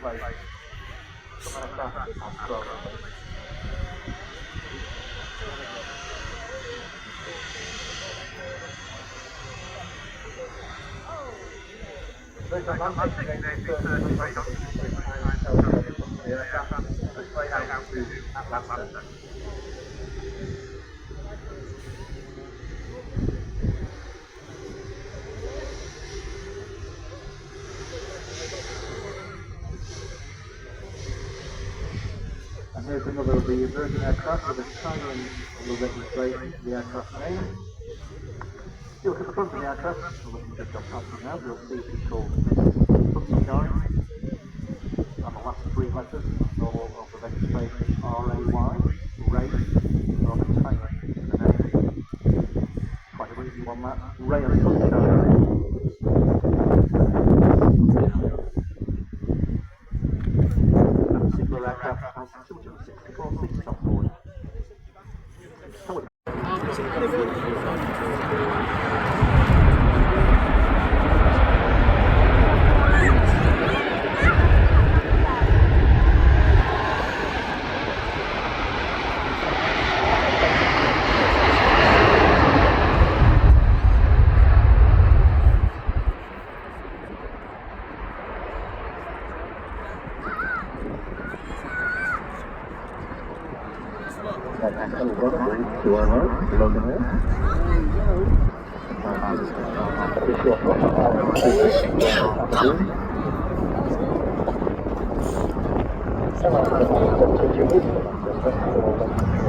place. Some aircraft have 12. There's Atlantic A330-300 the aircraft straight out to Atlanta. And here's another of the Virgin aircraft with a tiny little registration to the aircraft name. If you look at the front of the aircraft, we'll let you just jump past it now, you'll see it's called Sunshine. And the last three letters of the registration R-A-Y, Ray, rather tiny in the name. Quite a easy one that. Ray of Sunshine. That particular aircraft has 264 seats on board. To our right, Logan here.